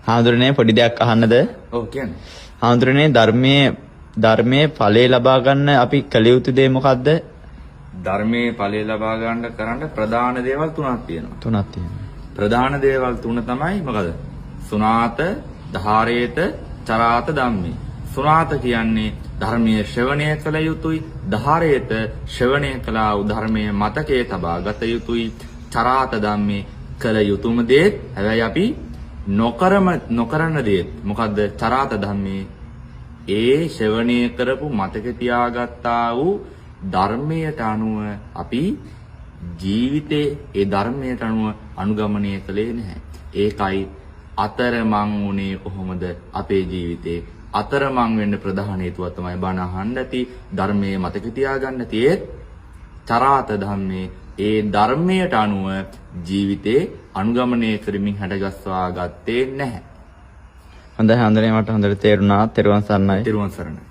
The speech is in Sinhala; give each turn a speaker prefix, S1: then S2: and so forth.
S1: හාමුදුරනේ පොඩි දෙයක් අහන්නද?
S2: ඔව් කියන්න.
S1: හාමුදුරනේ ධර්මයේ ඵලය ලබා ගන්න අපි කළ යුතු දේ මොකද්ද?
S2: ධර්මයේ ඵලය ලබා ගන්න කරන්න ප්‍රධාන දේවල් තුනක් තියෙනවා.
S1: තුනක් තියෙනවා.
S2: ප්‍රධාන දේවල් තුන තමයි මොකද? සුනාත, ධාරේත, චරාත ධම්මේ. සුනාත කියන්නේ ධර්මයේ ශ්‍රවණය කළ යුතුයි. ධාරේත ශ්‍රවණය කළා වූ ධර්මයේ මතකයේ තබා ගත යුතුයි. චරාත ධම්මේ කළ යුතුම දේ. හැබැයි අපි නොකරන දේ මොකද්ද? චරාත ධම්මේ ඒ ශ්‍රවණය කරපු මතක තියාගත්තා වූ ධර්මයට අනුව අපි ජීවිතේ ඒ ධර්මයට අනුව අනුගමනය කළේ නැහැ. ඒකයි අතරමං උනේ කොහොමද අපේ ජීවිතේ අතරමං වෙන්න ප්‍රධාන හේතුව තමයි බණ අහන්න ඇති ධර්මයේ මතක තියාගන්න තියෙත් චරාත ධම්මේ ඒ ධර්මයට අනුව ජීවිතේ අනුගමනය කරමින් හැඩගස්වා ගත්තේ නැහැ.
S1: හොඳයි හාමුදුරනේ මට හොඳට තේරුණා. තෙරුවන් සරණයි.
S2: තෙරුවන් සරණයි.